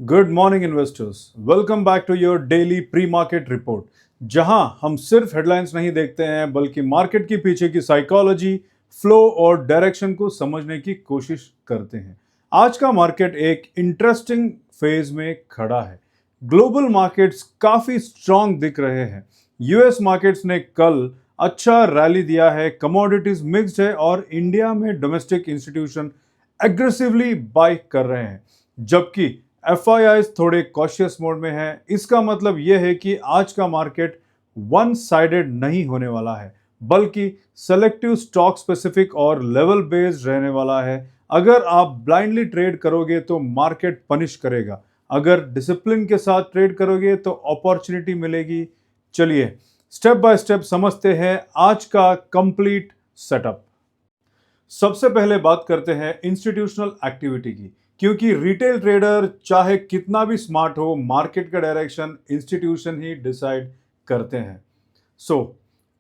Good morning investors, welcome back to your daily pre market report, जहां हम सिर्फ headlines नहीं देखते हैं बल्कि मार्केट के पीछे की साइकोलॉजी, फ्लो और डायरेक्शन को समझने की कोशिश करते हैं। आज का मार्केट एक इंटरेस्टिंग फेज में खड़ा है। ग्लोबल मार्केट्स काफी स्ट्रांग दिख रहे हैं। यूएस मार्केट्स ने कल अच्छा रैली दिया है, कमोडिटीज मिक्स्ड है और इंडिया में डोमेस्टिक इंस्टीट्यूशन एग्रेसिवली बाय कर रहे हैं, जबकि एफआईआईज थोड़े कॉशियस मोड में है। इसका मतलब यह है कि आज का मार्केट वन साइडेड नहीं होने वाला है, बल्कि सेलेक्टिव स्टॉक स्पेसिफिक और लेवल बेस्ड रहने वाला है। अगर आप ब्लाइंडली ट्रेड करोगे तो मार्केट पनिश करेगा, अगर डिसिप्लिन के साथ ट्रेड करोगे तो अपॉर्चुनिटी मिलेगी। चलिए स्टेप बाय स्टेप समझते हैं आज का कंप्लीट सेटअप। सबसे पहले बात करते हैं इंस्टीट्यूशनल एक्टिविटी की, क्योंकि रिटेल ट्रेडर चाहे कितना भी स्मार्ट हो, मार्केट का डायरेक्शन इंस्टीट्यूशन ही डिसाइड करते हैं।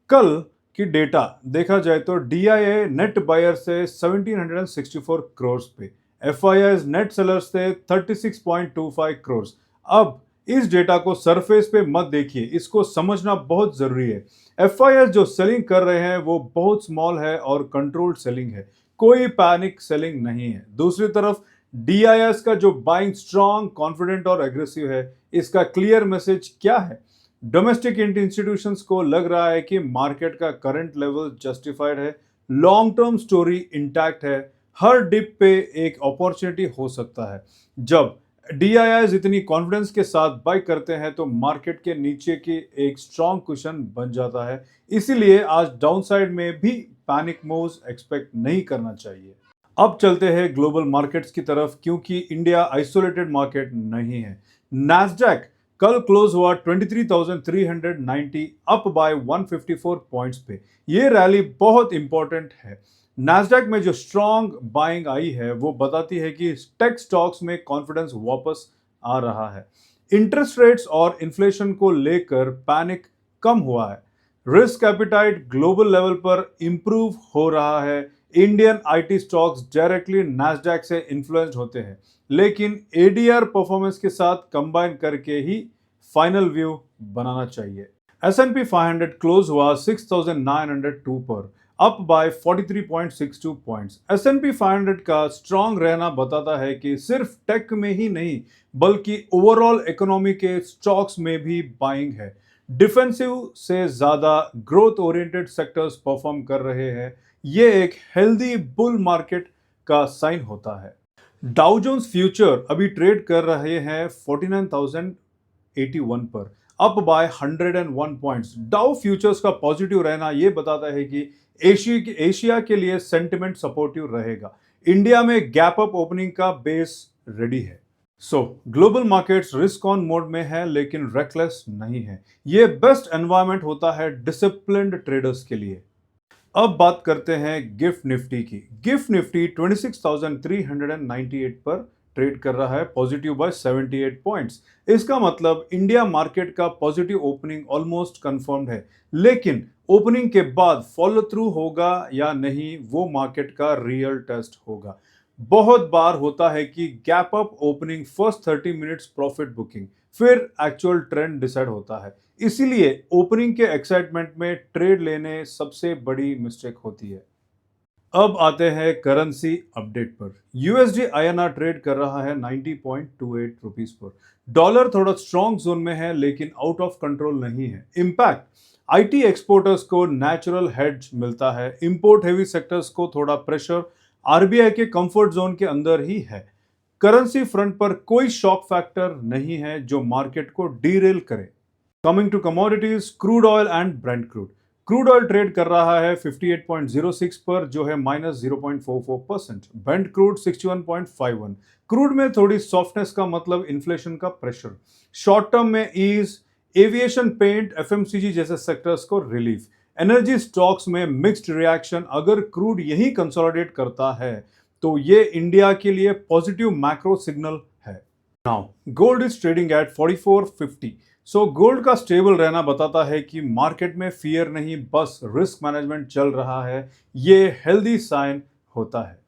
कल की डेटा देखा जाए तो डीआईए नेट बायर से 1764 करोड़ पे, एफआईआई नेट सेलर्स से 36.25 करोड़। अब इस डेटा को सरफेस पे मत देखिए, इसको समझना बहुत जरूरी है। एफआईआई जो सेलिंग कर रहे हैं वो बहुत स्मॉल है और कंट्रोल्ड सेलिंग है, कोई पैनिक सेलिंग नहीं है। दूसरी तरफ डीआईएस का जो बाइंग स्ट्रांग, कॉन्फिडेंट और एग्रेसिव है, इसका क्लियर मैसेज क्या है? डोमेस्टिक इंस्टीट्यूशंस को लग रहा है कि मार्केट का करंट लेवल जस्टिफाइड है, लॉन्ग टर्म स्टोरी इंटैक्ट है, हर डिप पे एक अपॉर्चुनिटी हो सकता है। जब डीआईआईज इतनी कॉन्फिडेंस के साथ बाय करते हैं तो मार्केट के नीचे की एक स्ट्रांग कुशन बन जाता है। इसीलिए आज डाउनसाइड में भी पैनिक मूव्स एक्सपेक्ट नहीं करना चाहिए। अब चलते हैं ग्लोबल मार्केट्स की तरफ, क्योंकि इंडिया आइसोलेटेड मार्केट नहीं है। नैस्डैक कल क्लोज हुआ 23,390, अप बाय 154 पॉइंट्स पे। ये रैली बहुत इंपॉर्टेंट है। नैस्डैक में जो स्ट्रांग बाइंग आई है वो बताती है कि टेक स्टॉक्स में कॉन्फिडेंस वापस आ रहा है। इंटरेस्ट रेट्स और इन्फ्लेशन को लेकर पैनिक कम हुआ है। रिस्क एपिटाइट ग्लोबल लेवल पर इंप्रूव हो रहा है। Indian IT stocks directly Nasdaq से इन्फ्लुएंस्ड होते हैं, लेकिन एडीआर परफॉर्मेंस के साथ कंबाइन करके ही फाइनल व्यू बनाना चाहिए। S&P 500 क्लोज हुआ 6,902 पर, अप बाय 43.62 पॉइंट्स। S&P 500 का स्ट्रांग रहना बताता है कि सिर्फ टेक में ही नहीं बल्कि ओवरऑल इकोनॉमी के स्टॉक्स में भी बाइंग है। डिफेंसिव से ज्यादा ग्रोथ ओरिएंटेड सेक्टर्स परफॉर्म कर रहे हैं। ये एक हेल्दी बुल मार्केट का साइन होता है। डाउ जोन्स फ्यूचर अभी ट्रेड कर रहे हैं 49,081 पर, up by 101 points. Dow futures का पॉजिटिव रहना यह बताता है कि एशिया के लिए सेंटिमेंट सपोर्टिव रहेगा। इंडिया में गैप अप ओपनिंग का बेस रेडी है। Global markets risk on mode में है लेकिन रेकलेस नहीं है। यह बेस्ट एनवायरनमेंट होता है डिसिप्लिन्ड ट्रेडर्स के लिए। अब बात करते हैं गिफ्ट निफ्टी की। गिफ्ट निफ्टी 26,398 पर ट्रेड कर रहा है, पॉजिटिव बाय 78 पॉइंट्स। इसका मतलब इंडिया मार्केट का पॉजिटिव ओपनिंग ऑलमोस्ट कंफर्म्ड है, लेकिन ओपनिंग के बाद फॉलो थ्रू होगा या नहीं वो मार्केट का रियल टेस्ट होगा। बहुत बार होता है कि gap up opening, first 30 minutes profit booking, फिर एक्चुअल ट्रेंड डिसाइड होता है। इसीलिए ओपनिंग के एक्साइटमेंट में ट्रेड लेने सबसे बड़ी मिस्टेक होती है। अब आते हैं करेंसी अपडेट पर। यूएसडी आईएनआर ट्रेड कर रहा है 90.28 रुपीस पर। डॉलर थोड़ा स्ट्रॉन्ग जोन में है लेकिन आउट ऑफ कंट्रोल नहीं है। इंपैक्ट आईटी एक्सपोर्टर्स को नेचुरल हेड्ज मिलता है, इंपोर्ट हेवी सेक्टर्स को थोड़ा प्रेशर आरबीआई के कंफर्ट जोन के अंदर ही है। करेंसी फ्रंट पर कोई शॉक फैक्टर नहीं है जो मार्केट को डीरेल करे। Coming to commodities, crude oil and Brent crude. Crude oil trade कर रहा है 58.06 पर, जो है -0.44%। Brent crude 61.51। क्रूड में थोड़ी सॉफ्टनेस का मतलब इन्फ्लेशन का प्रेशर, शॉर्ट टर्म में ईज, एविएशन, पेंट, एफएमसीजी जैसे सेक्टर्स को रिलीफ। एनर्जी स्टॉक्स में मिक्स्ड रिएक्शन। अगर क्रूड यही कंसोलिडेट करता है तो ये इंडिया के लिए पॉजिटिव मैक्रो सिग्नल है। Now gold is trading at 4450। Gold का स्टेबल रहना बताता है कि मार्केट में फियर नहीं, बस रिस्क मैनेजमेंट चल रहा है। ये हेल्दी साइन होता है।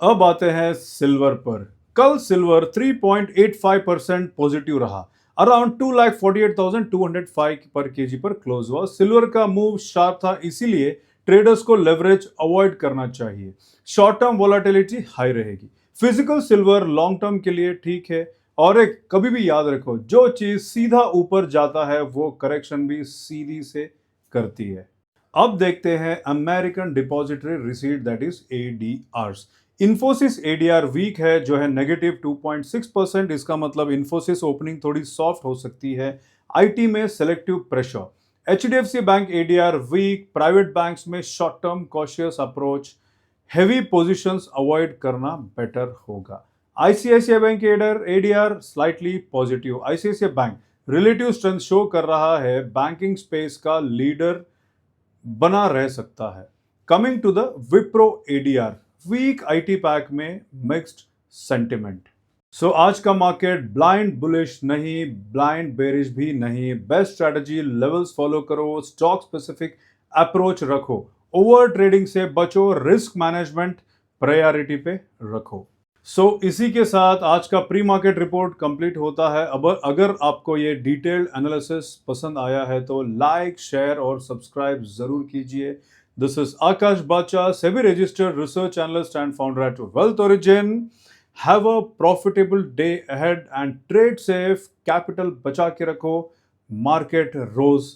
अब आते हैं सिल्वर पर। कल सिल्वर 3.85% पॉजिटिव रहा, अराउंड 2,48,205 पर केजी पर क्लोज हुआ। सिल्वर का मूव शार्प था, इसीलिए ट्रेडर्स को लेवरेज अवॉइड करना चाहिए। शॉर्ट टर्म वोलेटिलिटी हाई रहेगी। फिजिकल सिल्वर लॉन्ग टर्म के लिए ठीक है। और एक कभी भी याद रखो, जो चीज सीधा ऊपर जाता है वो करेक्शन भी सीधी से करती है। अब देखते हैं American depository receipt, that is ADRs. Infosys ADR weak है, जो है नेगेटिव 2.6%। इसका मतलब इन्फोसिस ओपनिंग थोड़ी सॉफ्ट हो सकती है। आईटी में selective pressure. HDFC bank ADR weak. Private banks में short term cautious approach. Heavy positions avoid करना बेटर होगा। ICICI bank ADR slightly positive. ICICI bank relative strength show कर रहा है, बैंकिंग स्पेस का लीडर बना रह सकता है। Coming to the Wipro ADR, weak IT pack में मिक्स्ड सेंटिमेंट। सो आज का मार्केट ब्लाइंड बुलिश नहीं, ब्लाइंड बेरिश भी नहीं। बेस्ट स्ट्रेटजी लेवल्स फॉलो करो, स्टॉक स्पेसिफिक अप्रोच रखो, ओवर ट्रेडिंग से बचो, रिस्क मैनेजमेंट प्रायोरिटी पे रखो। इसी के साथ आज का प्री मार्केट रिपोर्ट कंप्लीट होता है। अब अगर आपको ये डिटेल्ड एनालिसिस पसंद आया है तो लाइक, शेयर और सब्सक्राइब जरूर कीजिए। दिस इज आकाश बाचा, SEBI registered research analyst and founder at wealth origin. Have a profitable day ahead and trade safe. Capital बचा के रखो, मार्केट रोज